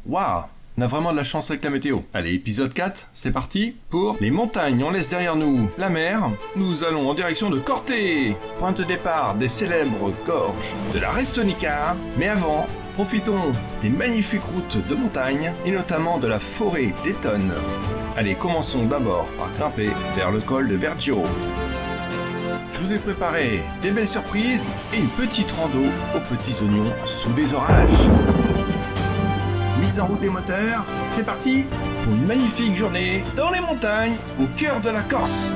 Waouh, on a vraiment de la chance avec la météo. Allez, épisode 4, c'est parti pour les montagnes. On laisse derrière nous la mer. Nous allons en direction de Corté, point de départ des célèbres gorges de la Restonica. Mais avant, profitons des magnifiques routes de montagne et notamment de la forêt d'Etonne. Allez, commençons d'abord par grimper vers le col de Vergio. Je vous ai préparé des belles surprises et une petite rando aux petits oignons sous les orages. Mise en route des moteurs, c'est parti pour une magnifique journée dans les montagnes au cœur de la Corse.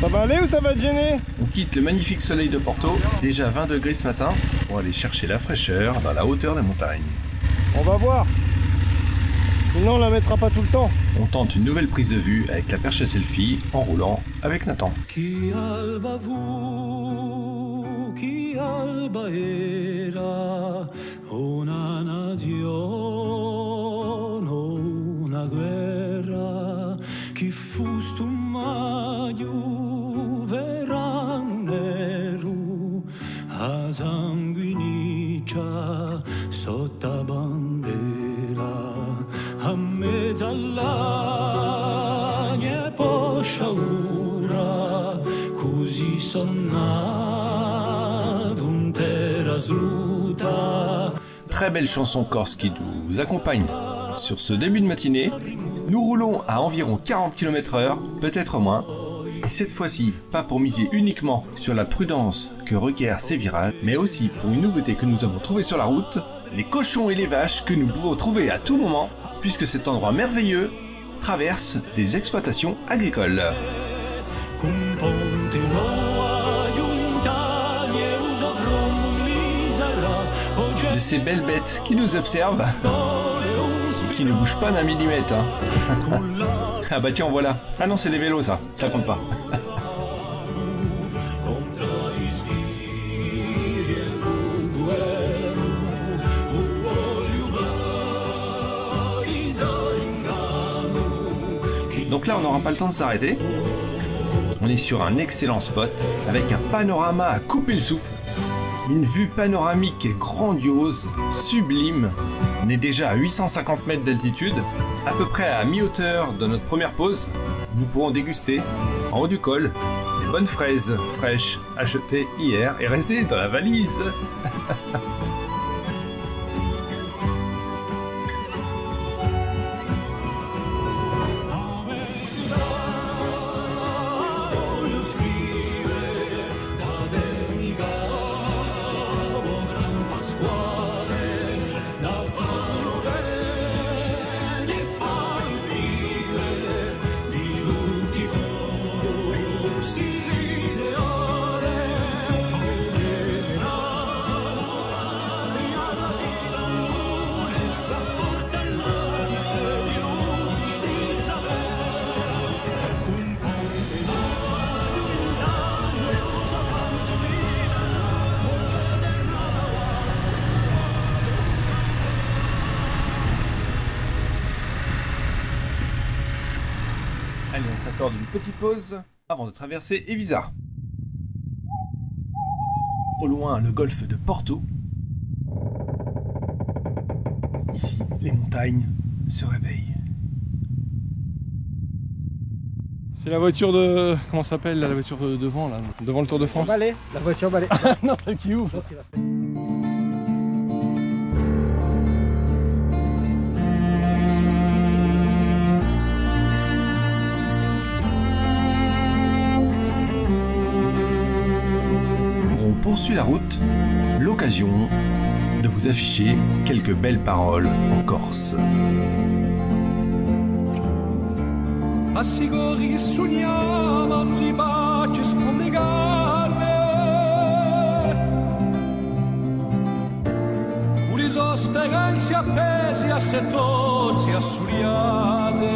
Ça va aller ou ça va te gêner? On quitte le magnifique soleil de Porto, déjà 20 degrés ce matin, pour aller chercher la fraîcheur dans la hauteur des montagnes. On va voir. Sinon on la mettra pas tout le temps. On tente une nouvelle prise de vue avec la perche à selfie en roulant avec Nathan. Chi alba fu, chi alba era, una nazione, una guerra, chi fustu maio verano nero, a sanguiniccia sotto bandera, a metallagna e posciaura, così sonnato un terra sruta. Très belle chanson corse qui nous accompagne sur ce début de matinée. Nous roulons à environ 40 km/h, peut-être moins. Et cette fois-ci, pas pour miser uniquement sur la prudence que requièrent ces virages, mais aussi pour une nouveauté que nous avons trouvée sur la route, les cochons et les vaches que nous pouvons trouver à tout moment, puisque cet endroit merveilleux traverse des exploitations agricoles. De ces belles bêtes qui nous observent, qui ne bougent pas d'un millimètre. Hein. Ah bah tiens, voilà. Ah non, c'est les vélos ça compte pas. Donc là, on n'aura pas le temps de s'arrêter. On est sur un excellent spot avec un panorama à couper le souffle. Une vue panoramique grandiose, sublime. On est déjà à 850 mètres d'altitude, à peu près à mi-hauteur de notre première pause. Nous pourrons déguster en haut du col des bonnes fraises fraîches achetées hier et restées dans la valise. Allez, on s'accorde une petite pause avant de traverser Evisa. Au loin, le golfe de Porto. Ici, les montagnes se réveillent. C'est la voiture de... Comment ça s'appelle la voiture de devant là? Devant le Tour de France. Balai, la voiture balai. Non, celle qui ouvre. On poursuit la route, l'occasion de vous afficher quelques belles paroles en Corse. a sigori sognavano di baci spondegarme. Uliso speranze appesi a setozzi assuriate.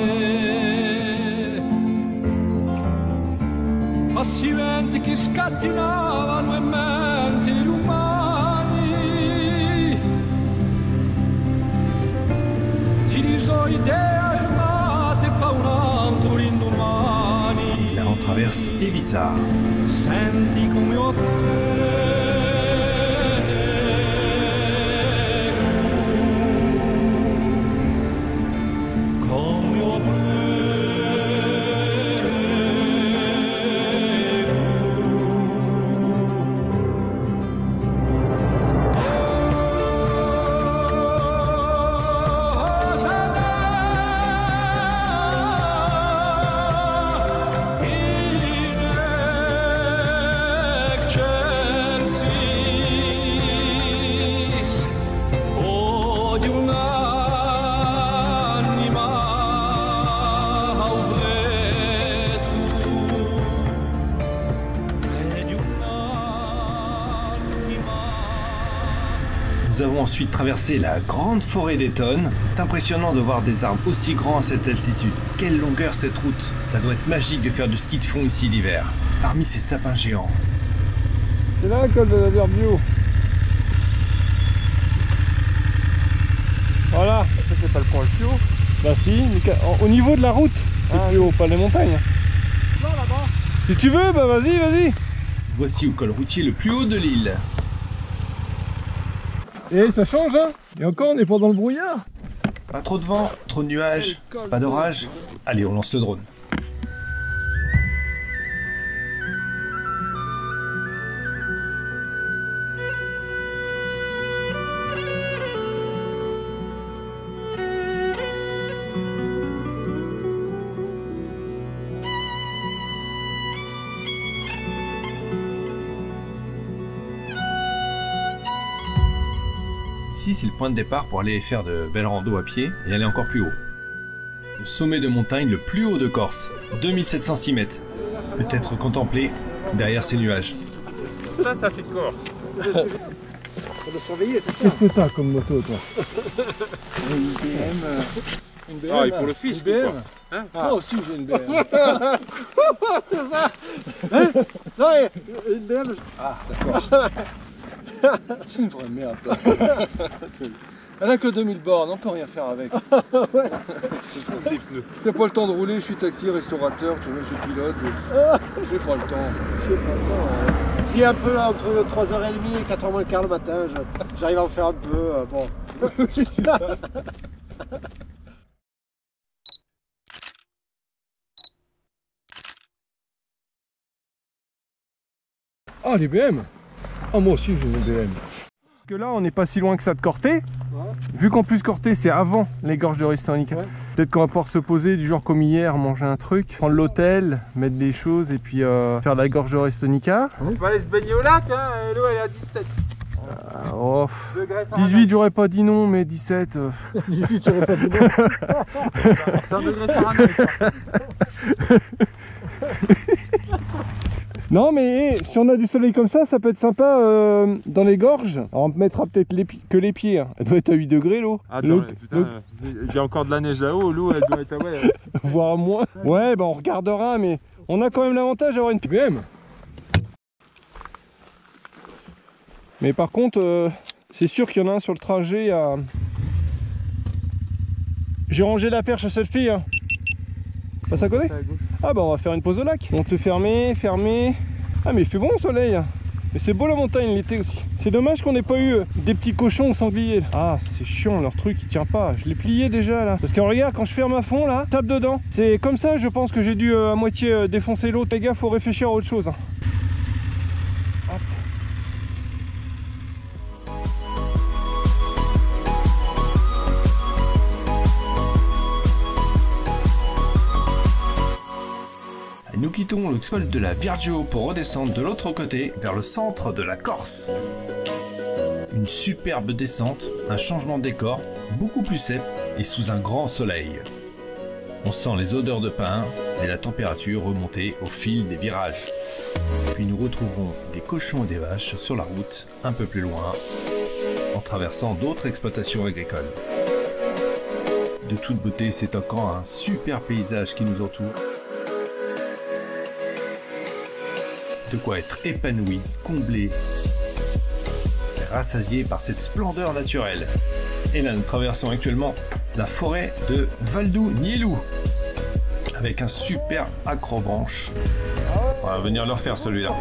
Passimenti che scattinavano e menti umani. Ti riso idee armate paurando l'indomani. Là on traverse Evisa. Senti come io Nous avons ensuite traversé la grande forêt d'Eton. C'est impressionnant de voir des arbres aussi grands à cette altitude. Quelle longueur cette route! Ça doit être magique de faire du ski de fond ici l'hiver, parmi ces sapins géants. C'est là le col de la Verbio. Voilà, ça c'est pas le point le plus haut. Bah si, au niveau de la route, c'est le plus haut, pas les montagnes. Là, là-bas. Si tu veux, bah vas-y, vas-y. Voici au col routier le plus haut de l'île. Et ça change, hein. Et encore, on est pas dans le brouillard. Pas trop de vent, trop de nuages, pas d'orage. Allez, on lance le drone. Ici, c'est le point de départ pour aller faire de belles randos à pied et aller encore plus haut. Le sommet de montagne le plus haut de Corse, 2706 mètres. Peut-être contemplé derrière ces nuages. Ça fait Corse. Faut le surveiller, c'est ça. Qu'est-ce que t'as comme moto, toi? Une BM. Une BM. Ah, et pour le fisc, une BM. quoi. Hein? Moi aussi, j'ai une BM. C'est ça. Hein? Non, une BM. Ah, d'accord. C'est une vraie merde, toi. Elle a que 2000 bornes, on peut rien faire avec. Ouais. J'ai pas le temps de rouler, je suis taxi, restaurateur, tu vois, je pilote, j'ai pas le temps. J'ai pas le temps. S'il y a un peu là, entre 3h30 et 4h moins le quart le matin, j'arrive à en faire un peu. Bon. Ah, les BM. Ah, moi aussi j'ai une BM. Que là on n'est pas si loin que ça de Corté. Ouais. Vu qu'en plus Corté c'est avant les gorges de Ristonica. Ouais. Peut-être qu'on va pouvoir se poser du genre comme hier, manger un truc, prendre l'hôtel, mettre des choses et puis faire la gorge de Ristonica. On va aller se baigner au lac, hein, l'eau elle est à 17. 18 j'aurais pas dit non, mais 17. 18 j'aurais pas dit non. C'est un degré Fahrenheit. Non mais si on a du soleil comme ça peut être sympa dans les gorges. Alors, on mettra peut-être que les pieds, hein. Elle doit être à 8 degrés l'eau. Attends, putain, il y a encore de la neige là-haut, l'eau elle doit être à voire moins. Ouais bah on regardera, mais on a quand même l'avantage d'avoir une BM. Mais par contre, c'est sûr qu'il y en a un sur le trajet à... J'ai rangé la perche à cette fille, hein. Bah, ça connaît? Ah bah on va faire une pause au lac. On peut fermer. Ah mais il fait bon au soleil. Mais c'est beau la montagne l'été aussi. C'est dommage qu'on n'ait pas eu des petits cochons ou sangliers là. Ah c'est chiant, leur truc il tient pas. Je l'ai plié déjà là. Parce que regarde, quand je ferme à fond là, tape dedans. C'est comme ça, je pense que j'ai dû à moitié défoncer l'autre. Les gars, faut réfléchir à autre chose, hein. Hop. Nous quittons le col de la Virgio pour redescendre de l'autre côté, vers le centre de la Corse. Une superbe descente, un changement de décor, beaucoup plus sec et sous un grand soleil. On sent les odeurs de pin et la température remonter au fil des virages. Puis nous retrouverons des cochons et des vaches sur la route un peu plus loin, en traversant d'autres exploitations agricoles. De toute beauté, c'est encore un super paysage qui nous entoure. De quoi être épanoui, comblé, rassasié par cette splendeur naturelle. Et là, nous traversons actuellement la forêt de Valdou-Nielou avec un super accrobranche. On va venir le refaire celui-là.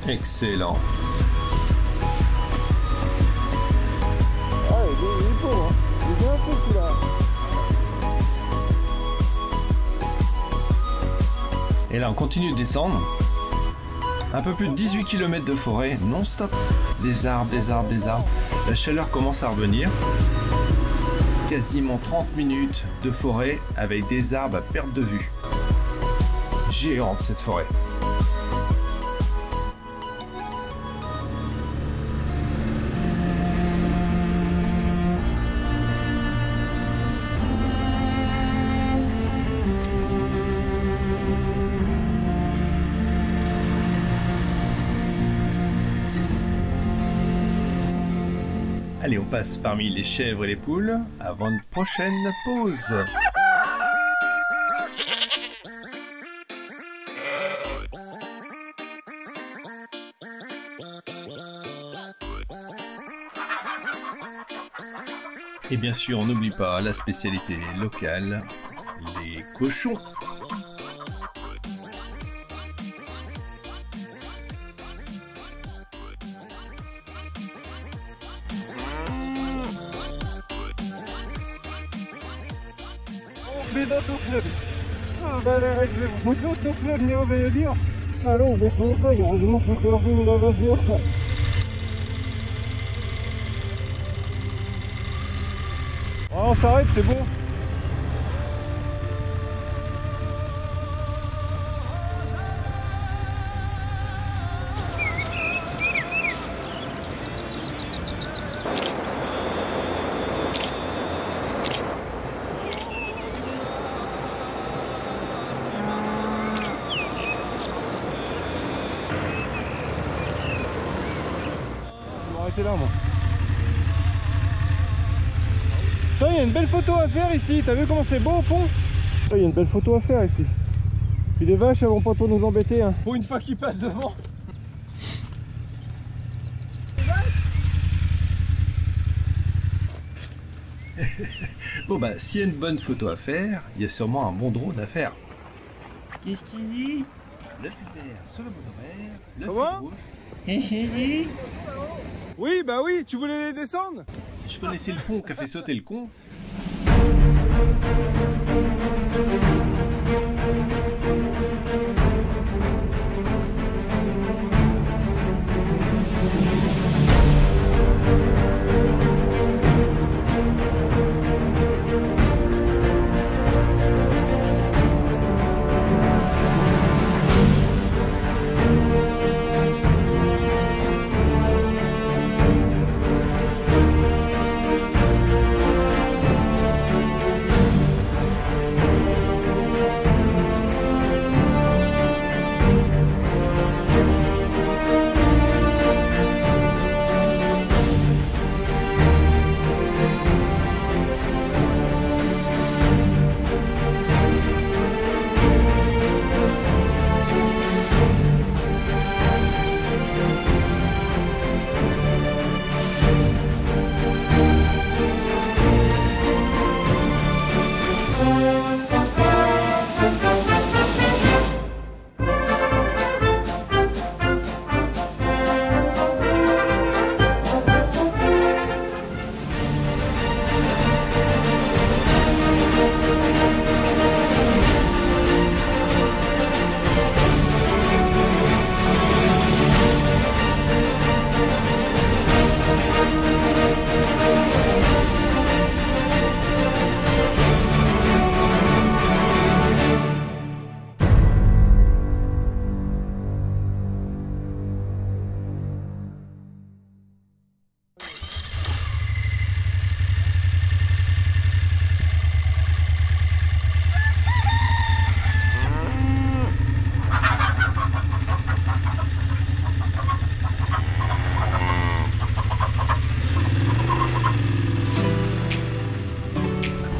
Excellent. Ah, il est beau, hein. Il est bien beau celui-là. Et là, on continue de descendre. Un peu plus de 18 km de forêt non-stop. Des arbres, des arbres, des arbres. La chaleur commence à revenir. Quasiment 30 minutes de forêt avec des arbres à perte de vue. Géante cette forêt. Allez, on passe parmi les chèvres et les poules avant une prochaine pause. Et bien sûr, on n'oublie pas la spécialité locale, les cochons. On s'arrête, c'est bon. Je vais m'arrêter là, moi. Il y a une belle photo à faire ici, t'as vu comment c'est beau au pont? Il y a une belle photo à faire ici. Puis les vaches elles vont pas trop nous embêter hein. Pour une fois qu'ils passent devant. Bon bah, s'il y a une bonne photo à faire, il y a sûrement un bon drone à faire. Qu'est-ce qu'il dit? Le fil vert sur le bon horaire, le fil rouge. Qu'est-ce qu'il dit? Oui bah oui, tu voulais les descendre? Si je connaissais le pont qui a fait sauter le con.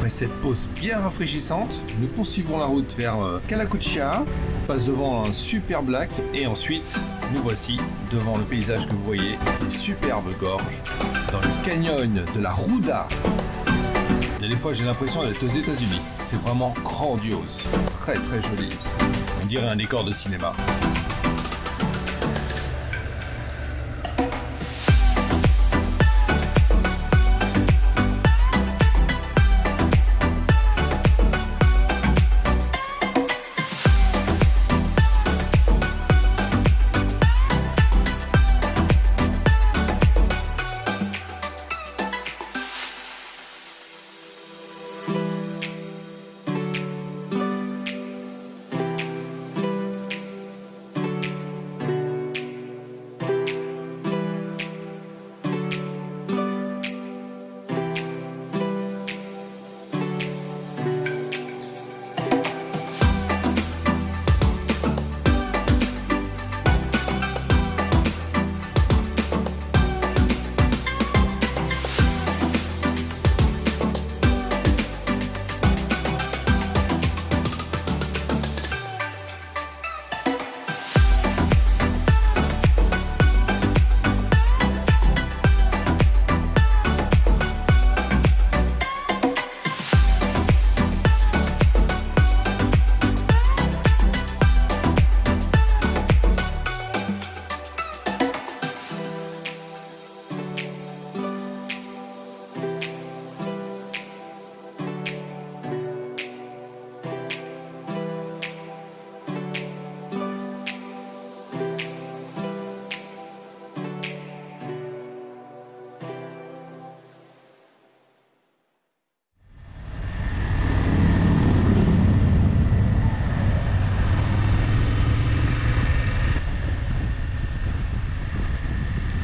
Après cette pause bien rafraîchissante, nous poursuivons la route vers Kalakuchia. On passe devant un superbe lac et ensuite nous voici devant le paysage que vous voyez, des superbes gorges dans le canyon de la Ruda. Et des fois j'ai l'impression d'être aux États-Unis. C'est vraiment grandiose, très très joli ici. On dirait un décor de cinéma.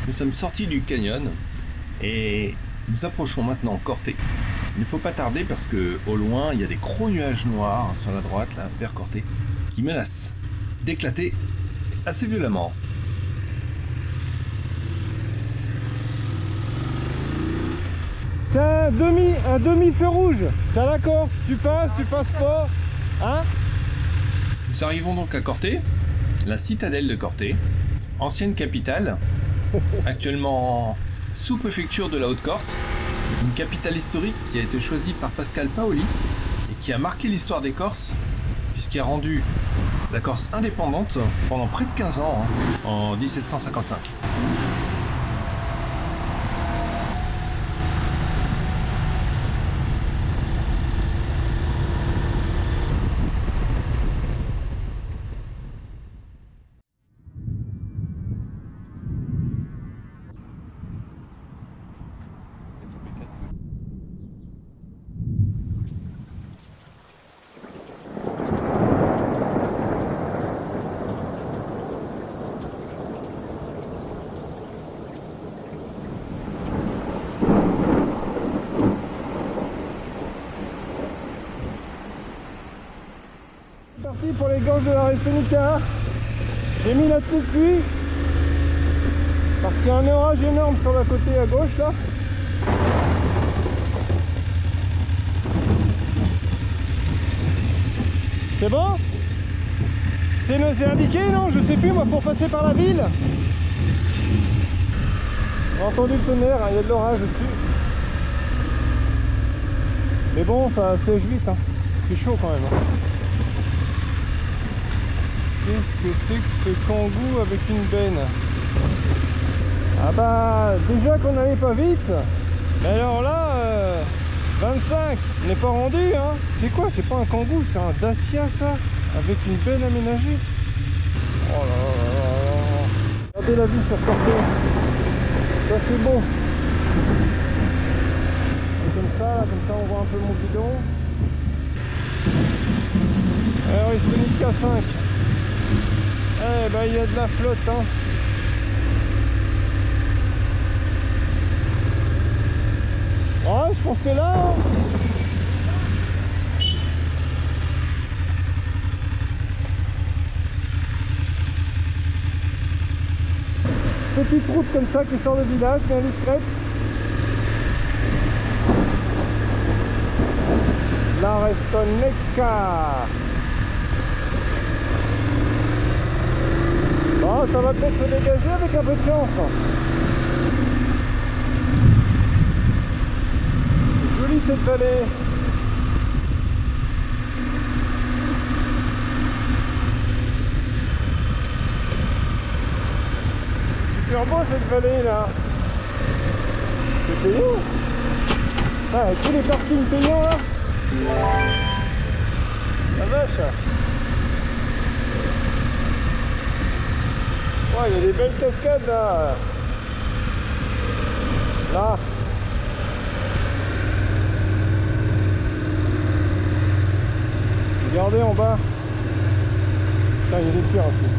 Nous sommes sortis du canyon et nous approchons maintenant Corté. Il ne faut pas tarder parce que au loin il y a des gros nuages noirs sur la droite là vers Corté qui menacent d'éclater assez violemment. C'est un demi feu rouge. T'as la Corse, tu passes pas, hein? Nous arrivons donc à Corté, la citadelle de Corté, ancienne capitale, actuellement sous-préfecture de la Haute-Corse, une capitale historique qui a été choisie par Pascal Paoli et qui a marqué l'histoire des Corses, puisqu'il a rendu la Corse indépendante pendant près de 15 ans, en 1755. Parti pour les gorges de la Restonica. J'ai mis la tenue de pluie parce qu'il y a un orage énorme sur la côté à gauche là. C'est bon? C'est indiqué, non? Je sais plus, moi faut passer par la ville. J'ai entendu le tonnerre, hein, il y a de l'orage dessus. Mais bon, ça sèche vite, hein. C'est chaud quand même. Hein. Qu'est-ce que c'est que ce kangou avec une benne? Ah bah, déjà qu'on n'allait pas vite. Mais alors là, 25, on n'est pas rendu, hein. C'est quoi? C'est pas un kangou, c'est un Dacia ça, avec une benne aménagée. Oh là là là là. Regardez la vue sur Corté. Ça c'est beau. Et comme ça on voit un peu mon bidon. Alors Restonica 5. Eh ben il y a de la flotte, hein. Ouais, je pense que c'est là, hein. Petite route comme ça qui sort du village, bien discrète. La Restonica. Bon, ça va peut-être se dégager avec un peu de chance. Jolie cette vallée. Super beau cette vallée là. C'est payant. Ah, tous les parkings payants là. La vache. Ouais, il y a des belles cascades là. Là. Regardez en bas. Putain, il y a des pierres aussi.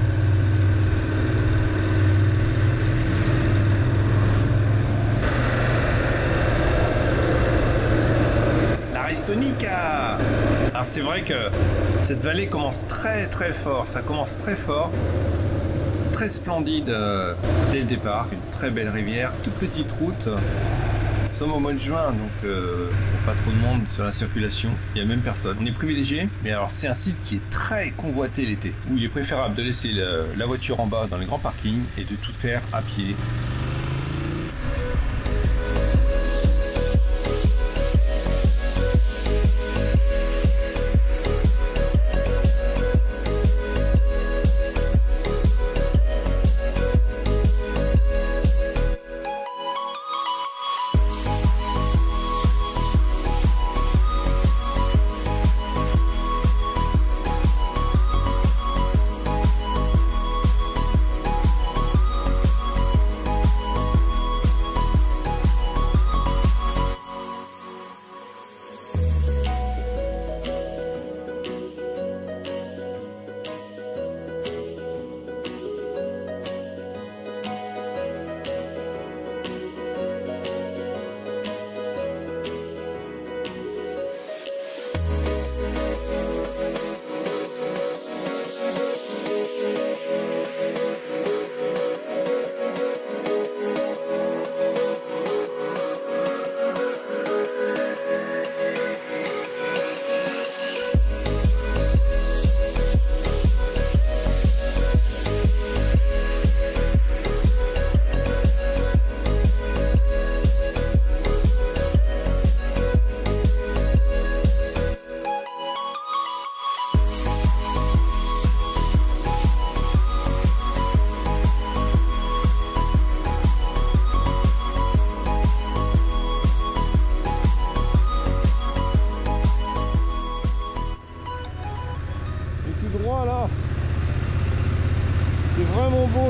La Restonica. Alors c'est vrai que cette vallée commence très fort, ça commence très fort. Très splendide dès le départ, une très belle rivière, toute petite route. Nous sommes au mois de juin, donc pas trop de monde sur la circulation, il n'y a même personne. On est privilégié, mais alors c'est un site qui est très convoité l'été, où il est préférable de laisser la voiture en bas dans les grands parkings et de tout faire à pied.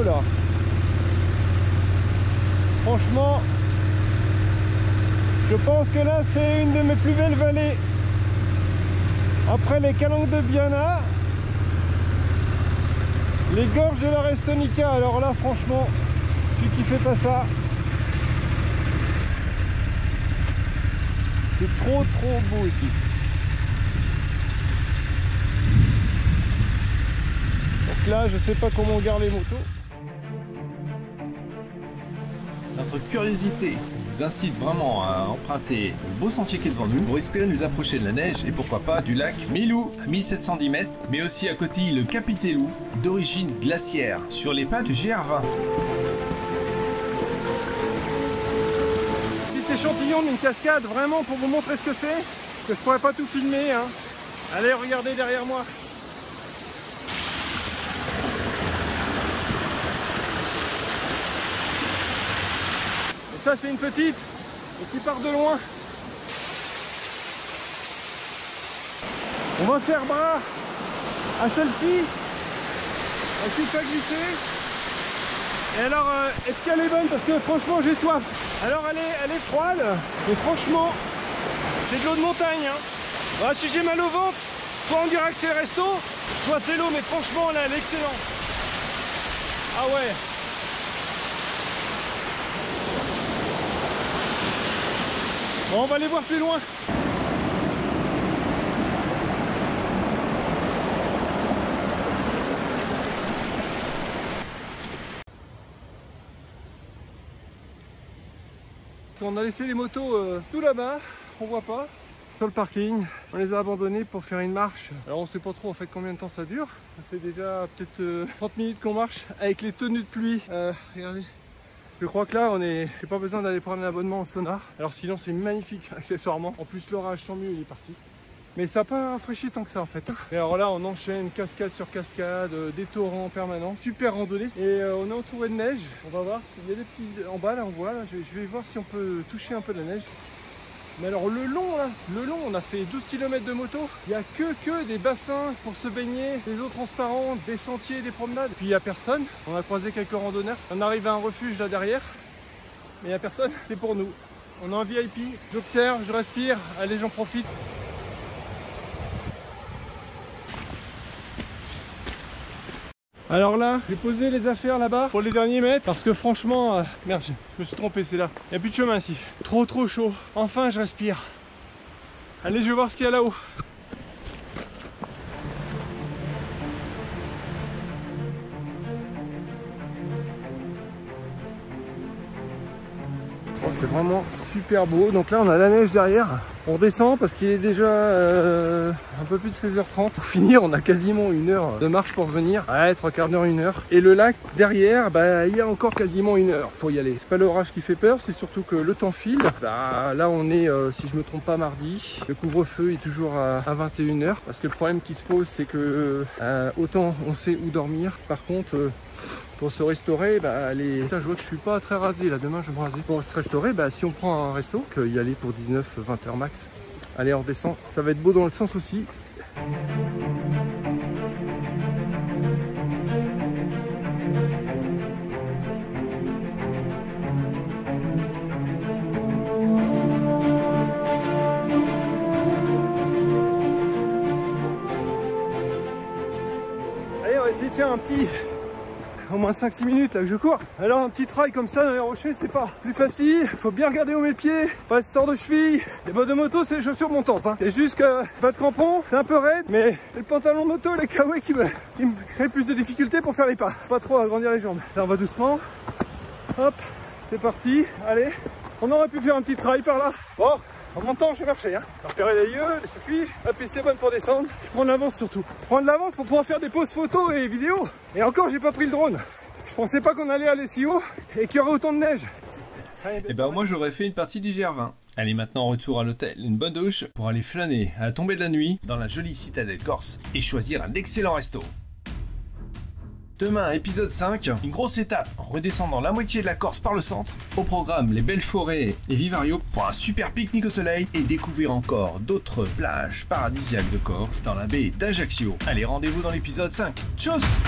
Là. Franchement, je pense que là c'est une de mes plus belles vallées. Après les Calanques de Biana, les gorges de la Restonica. Alors là franchement, celui qui fait pas ça, c'est trop beau ici. Donc là je sais pas comment on garde les motos. Notre curiosité nous incite vraiment à emprunter le beau sentier qui est devant nous pour espérer nous approcher de la neige et pourquoi pas du lac Milou à 1710 mètres, mais aussi à côté le Capitelou d'origine glaciaire sur les pas du GR20. Petit échantillon d'une cascade vraiment pour vous montrer ce que c'est, que je pourrais pas tout filmer. Hein. Allez, regardez derrière moi. Ça c'est une petite qui part de loin. On va faire bras à selfie, un petit pas glissé. Et alors est-ce qu'elle est bonne? Parce que franchement j'ai soif. Alors elle est froide, mais franchement c'est de l'eau de montagne. Hein. Bah, si j'ai mal au ventre, soit on dirait que c'est le resto, soit c'est l'eau, mais franchement là elle est excellente. Ah ouais. Bon, on va aller voir plus loin. On a laissé les motos tout là-bas, on voit pas. sur le parking. On les a abandonnés pour faire une marche. Alors on sait pas trop en fait combien de temps ça dure. Ça fait déjà peut-être 30 minutes qu'on marche avec les tenues de pluie. Regardez. Je crois que là j'ai pas besoin d'aller prendre un abonnement au sonar. Alors sinon c'est magnifique accessoirement. En plus l'orage tant mieux il est parti. Mais ça n'a pas rafraîchi tant que ça en fait. Et alors là on enchaîne cascade sur cascade, des torrents permanents, super randonnée. Et on est entouré de neige. On va voir s'il y a des petits en bas là on voit là. Je vais voir si on peut toucher un peu de la neige. Mais alors le long là, on a fait 12 km de moto. Il n'y a que des bassins pour se baigner, des eaux transparentes, des sentiers, des promenades. Puis il n'y a personne. On a croisé quelques randonneurs. On arrive à un refuge là derrière. Mais il n'y a personne, c'est pour nous. On est en VIP, j'observe, je respire, allez j'en profite. Alors là, j'ai posé les affaires là-bas pour les derniers mètres parce que franchement, merde, je me suis trompé, c'est là. Il n'y a plus de chemin ici. Trop chaud. Enfin, je respire. Allez, je vais voir ce qu'il y a là-haut. Oh, c'est vraiment super beau. Donc là, on a la neige derrière. On descend parce qu'il est déjà un peu plus de 16h30. Pour finir, on a quasiment 1 heure de marche pour venir. Ouais, 3/4 d'heure, 1 heure. Et le lac derrière, bah, il y a encore quasiment 1 heure pour y aller. C'est pas l'orage qui fait peur, c'est surtout que le temps file. Bah, là, on est, si je me trompe pas, mardi. Le couvre-feu est toujours à 21h. Parce que le problème qui se pose, c'est que autant on sait où dormir. Par contre, pour se restaurer, bah, Putain, je vois que je suis pas très rasé là, demain je vais me raser. Pour se restaurer, bah, si on prend un resto, y aller pour 19-20 heures max. Allez, on redescend, ça va être beau dans le sens aussi. Allez, on va essayer de faire un petit... au moins 5-6 minutes là que je cours. Alors un petit trail comme ça dans les rochers, c'est pas plus facile. Faut bien regarder où met le pied, pas de sort de cheville. Les bottes de moto, c'est les chaussures montantes. Hein. C'est juste que pas de crampons, c'est un peu raide, mais c'est le pantalon de moto, les kawaii qui me crée plus de difficultés pour faire les pas. Pas trop agrandir les jambes. Là on va doucement. Hop, c'est parti. Allez, on aurait pu faire un petit trail par là. Bon. En montant, je vais marcher, hein. Repérer les lieux, les circuits, la piste est bonne pour descendre. Je prends de l'avance surtout. Prendre de l'avance pour pouvoir faire des pauses photos et vidéos. Et encore, j'ai pas pris le drone. Je pensais pas qu'on allait aller si haut et qu'il y aurait autant de neige. Et ben moi j'aurais fait une partie d'IGR20. Allez, maintenant retour à l'hôtel, une bonne douche pour aller flâner à la tombée de la nuit dans la jolie citadelle corse et choisir un excellent resto. Demain, épisode 5, une grosse étape en redescendant la moitié de la Corse par le centre. Au programme, les belles forêts et Vivario pour un super pique-nique au soleil et découvrir encore d'autres plages paradisiaques de Corse dans la baie d'Ajaccio. Allez, rendez-vous dans l'épisode 5. Tchuss!